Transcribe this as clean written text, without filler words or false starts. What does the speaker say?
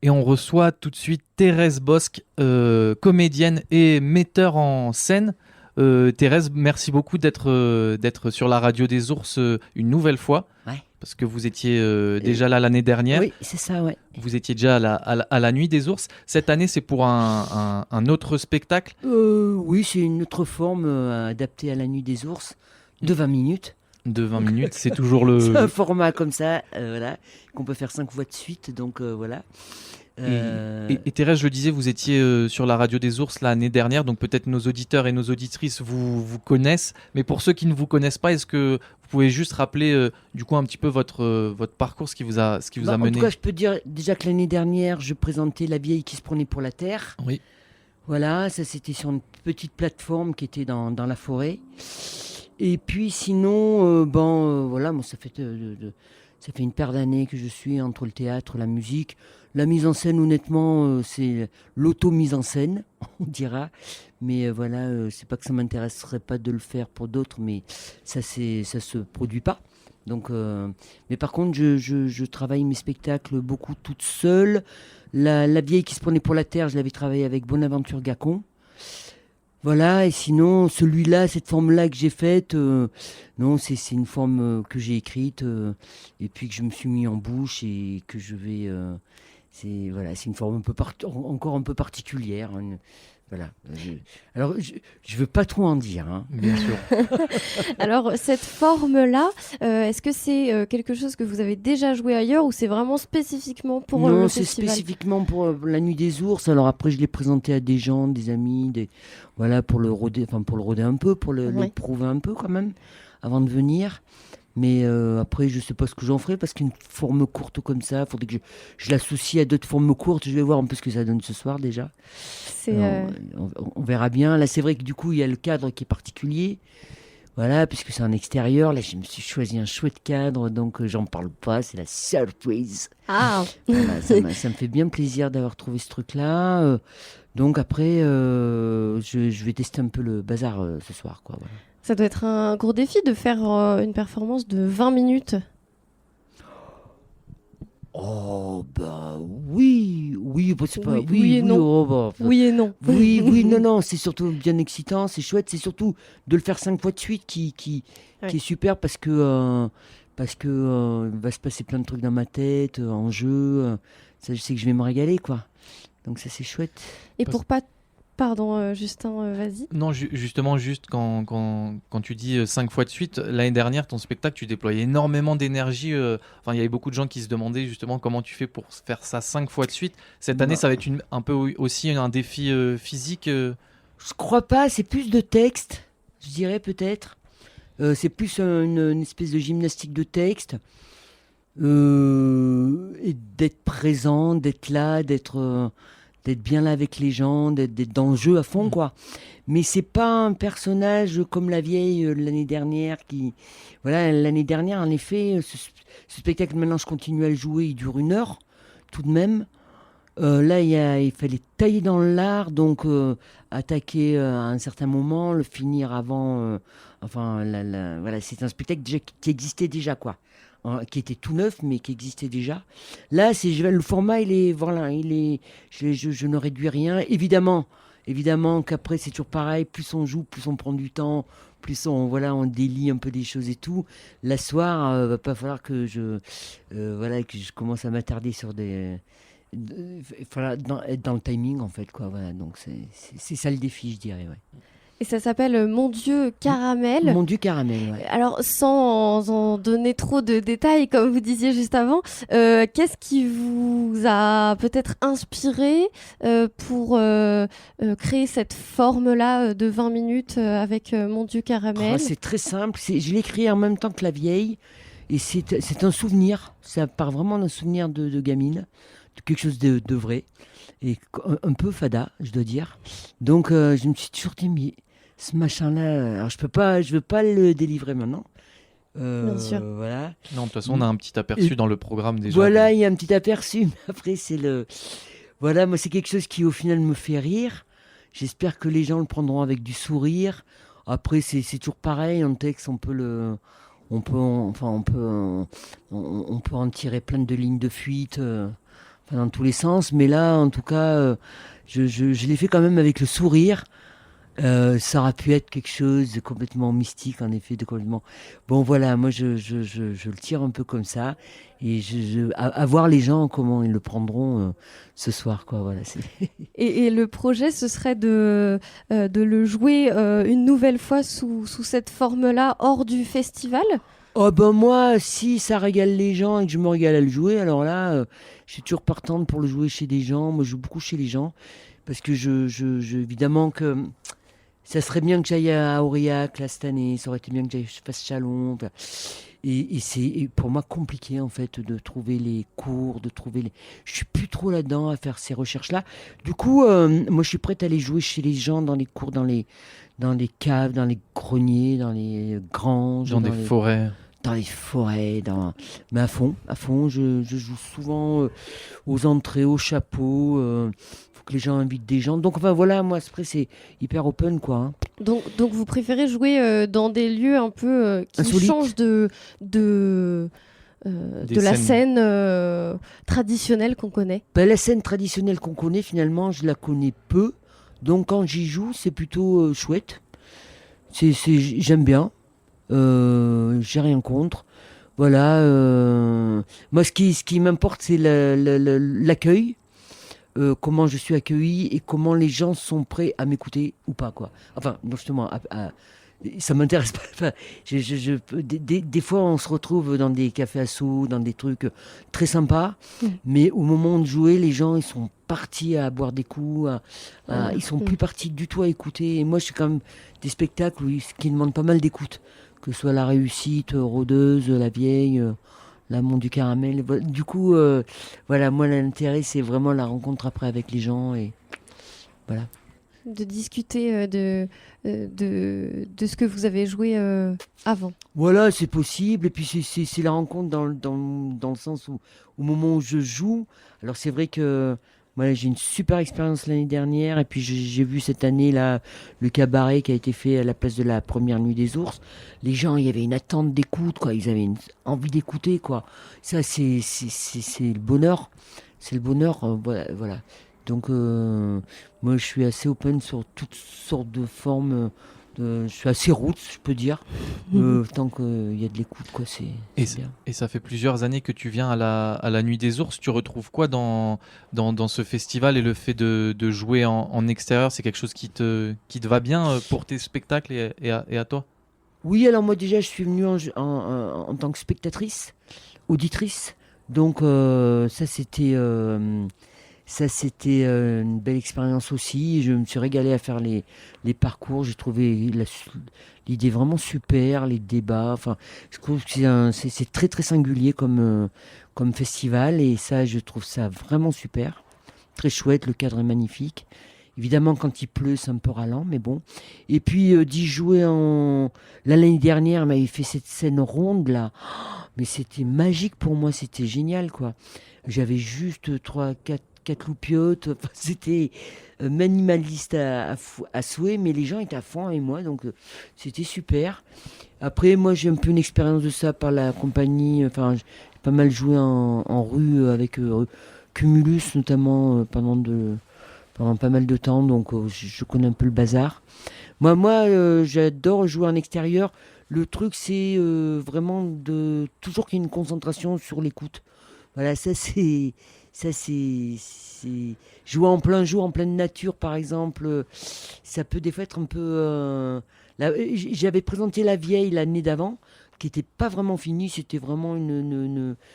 Et on reçoit tout de suite Thérèse Bosc, comédienne et metteur en scène. Thérèse, merci beaucoup d'être sur la radio des ours une nouvelle fois, Ouais. parce que vous étiez déjà là l'année dernière. Oui, c'est ça, ouais. Vous étiez déjà à la nuit des ours. Cette année, c'est pour un autre spectacle. Oui, c'est une autre forme adaptée à la nuit des ours, de 20 minutes. De 20 minutes, c'est toujours C'est un le... format comme ça, voilà, qu'on peut faire 5 fois de suite, donc voilà. Et Thérèse, je le disais, vous étiez sur la radio des ours l'année dernière, donc peut-être nos auditeurs et nos auditrices vous connaissent. Mais pour ceux qui ne vous connaissent pas, est-ce que vous pouvez juste rappeler du coup un petit peu votre parcours, ce qui vous a En mené? tout cas, je peux dire déjà que l'année dernière, je présentais La vieille qui se prenait pour la terre. Oui. Voilà, ça c'était sur une petite plateforme qui était dans la forêt. Et puis sinon, voilà, moi ça fait une paire d'années que je suis entre le théâtre, la musique. La mise en scène, honnêtement, c'est l'auto-mise en scène, on dira. Mais voilà, c'est pas que ça m'intéresserait pas de le faire pour d'autres, mais ça se produit pas. Donc, mais par contre, je travaille mes spectacles beaucoup toute seule. La vieille qui se prenait pour la terre, je l'avais travaillé avec Bonaventure Gacon. Voilà, et sinon, celui-là, cette forme-là que j'ai faite, non, c'est une forme que j'ai écrite et puis que je me suis mis en bouche et que je vais. Voilà, c'est une forme encore un peu particulière, hein, voilà. Alors, je veux pas trop en dire, hein. Bien sûr. Alors, cette forme-là, est-ce que c'est quelque chose que vous avez déjà joué ailleurs ou c'est vraiment spécifiquement pour Non, le c'est festival? spécifiquement pour la nuit des ours. Alors après, je l'ai présenté à des gens, des amis, voilà, pour le rôder, un peu, pour Ouais. le prouver un peu quand même, avant de venir. Mais après, je sais pas ce que j'en ferai parce qu'une forme courte comme ça, il faudrait que je l'associe à d'autres formes courtes. Je vais voir un peu ce que ça donne ce soir déjà. C'est, On verra bien. Là, c'est vrai que du coup, il y a le cadre qui est particulier. Voilà, puisque c'est en extérieur. Là, je me suis choisi un chouette cadre, donc j'en parle pas. C'est la surprise. Ah, Voilà, ça me fait bien plaisir d'avoir trouvé ce truc-là. Donc après, je vais tester un peu le bazar ce soir, quoi. Voilà. ça doit être un gros défi de faire une performance de 20 minutes. Oh bah oui, bah, c'est pas Oui et non. oh, bah, Oui et non. oui, non, c'est surtout bien excitant, c'est chouette, c'est surtout de le faire 5 fois de suite qui Ouais. est super parce que il va se passer plein de trucs dans ma tête, en jeu, ça je sais que je vais me régaler quoi. Donc ça c'est chouette. Et pour pas... Pardon, Justin, vas-y. Non, justement, juste quand tu dis 5 fois de suite, l'année dernière, ton spectacle, tu déployais énormément d'énergie. Enfin, il y avait beaucoup de gens qui se demandaient justement comment tu fais pour faire ça 5 fois de suite. Cette année, Bah, ça va être un peu aussi un défi physique. Je crois pas, c'est plus de texte, je dirais peut-être. C'est plus une espèce de gymnastique de texte. Et d'être présent, d'être là, d'être bien là avec les gens, d'être dans le jeu à fond, quoi. Mais c'est pas un personnage comme la vieille l'année dernière qui... Voilà, l'année dernière, en effet, ce spectacle, maintenant, je continue à le jouer, il dure 1 heure, tout de même. Là, il fallait tailler dans l'art, donc attaquer à un certain moment, le finir avant. Enfin, voilà, c'est un spectacle déjà qui existait déjà, quoi. Qui était tout neuf, mais qui existait déjà. Là, le format, voilà, je ne réduis rien. Évidemment qu'après, c'est toujours pareil. Plus on joue, plus on prend du temps, plus on délie un peu des choses et tout. La soir, va pas falloir voilà, que je commence à m'attarder sur il faudra être dans le timing en fait quoi, voilà, donc c'est ça le défi, je dirais, ouais. Et ça s'appelle Mon Dieu Caramel. Mon Dieu caramel, ouais. Alors, sans en donner trop de détails, comme vous disiez juste avant, qu'est-ce qui vous a peut-être inspiré pour créer cette forme-là de 20 minutes avec Mon Dieu Caramel? C'est très simple, je l'ai écrit en même temps que la vieille et c'est un souvenir, ça part vraiment d'un souvenir de gamine, de quelque chose de vrai et un peu fada, je dois dire. Donc je me suis toujours dit mais ce machin-là, alors je veux pas le délivrer maintenant. Bien sûr. Voilà. Non, de toute façon, on a un petit aperçu dans le programme déjà. Voilà, il y a un petit aperçu, mais après voilà, moi c'est quelque chose qui au final me fait rire. J'espère que les gens le prendront avec du sourire. Après c'est toujours pareil, en texte on peut en tirer plein de lignes de fuite. enfin, dans tous les sens. Mais là, en tout cas, je l'ai fait quand même avec le sourire. Ça aurait pu être quelque chose de complètement mystique, en effet, de complètement. Bon, voilà, moi, je le tire un peu comme ça, et à voir les gens comment ils le prendront ce soir, quoi. Voilà. Et le projet, ce serait de le jouer une nouvelle fois sous cette forme-là, hors du festival? Oh ben moi, si ça régale les gens et que je me régale à le jouer, alors là, je suis toujours partante pour le jouer chez des gens. Moi, je joue beaucoup chez les gens parce que évidemment que ça serait bien que j'aille à Aurillac là cette année. Ça aurait été bien que je fasse Chalon. Enfin, et c'est pour moi compliqué en fait de trouver les cours, de trouver les. Je suis plus trop là-dedans à faire ces recherches-là. Du coup, moi, je suis prête à aller jouer chez les gens dans les cours, dans les caves, dans les greniers, dans les granges, Dans des forêts. dans les forêts, mais à fond, je joue souvent aux entrées, au chapeau. Faut que les gens invitent des gens. Donc enfin voilà, moi après c'est hyper open quoi. Hein. Donc vous préférez jouer dans des lieux un peu qui Insolites. changent de la scène traditionnelle qu'on connaît. Ben, la scène traditionnelle qu'on connaît finalement, je la connais peu. Donc quand j'y joue, c'est plutôt chouette. J'aime bien. J'ai rien contre. Voilà. Moi, ce qui m'importe, c'est l'accueil. Comment je suis accueilli et comment les gens sont prêts à m'écouter ou pas, quoi. Enfin, non, justement, ça m'intéresse pas. Enfin, des fois, on se retrouve dans des cafés assos, dans des trucs très sympas, mais au moment de jouer, les gens, ils sont partis à boire des coups, ils sont plus partis du tout à écouter. Et moi, je fais quand même des spectacles qui demandent pas mal d'écoute, que ce soit La Réussite, Rôdeuse, La Vieille, L'Amont du Caramel. Du coup, voilà, moi, l'intérêt, c'est vraiment la rencontre après avec les gens et voilà. De discuter de ce que vous avez joué avant. Voilà, c'est possible. Et puis, c'est la rencontre dans le sens où, au moment où je joue. Alors, c'est vrai que moi, j'ai une super expérience l'année dernière. Et puis, j'ai vu cette année là, le cabaret qui a été fait à la place de la première nuit des ours. Les gens, il y avait une attente d'écoute, quoi. Ils avaient une envie d'écouter, quoi. Ça, c'est le bonheur. C'est le bonheur, voilà. Donc, moi, je suis assez open sur toutes sortes de formes. Je suis assez roots, je peux dire. Tant qu'il y a de l'écoute, quoi, c'est bien. Et ça fait plusieurs années que tu viens à la Nuit des Ours. Tu retrouves quoi dans ce festival et le fait de jouer en extérieur? C'est quelque chose qui te va bien pour tes spectacles et à toi? Oui, alors moi déjà, je suis venue en tant que spectatrice, auditrice. Donc ça c'était une belle expérience aussi. Je me suis régalé à faire les parcours. J'ai trouvé l'idée vraiment super, les débats. Enfin, je trouve que c'est très très singulier comme festival et ça, je trouve ça vraiment super. Très chouette, le cadre est magnifique. Évidemment, quand il pleut, c'est un peu ralent, mais bon. Et puis, d'y jouer l'année dernière, il m'avait fait cette scène ronde, là. Oh, mais c'était magique pour moi, c'était génial, quoi. J'avais juste 4 loupiotes. Enfin, c'était minimaliste à souhait, mais les gens étaient à fond avec moi, donc c'était super. Après, moi, j'ai un peu une expérience de ça par la compagnie. Enfin, j'ai pas mal joué en rue avec Cumulus, notamment pendant pas mal de temps, donc je connais un peu le bazar. Moi, j'adore jouer en extérieur. Le truc, c'est vraiment toujours qu'il y ait une concentration sur l'écoute. Voilà, c'est jouer en plein jour, en pleine nature, par exemple. Ça peut des fois être un peu. J'avais présenté La Vieille l'année d'avant, qui n'était pas vraiment finie. C'était vraiment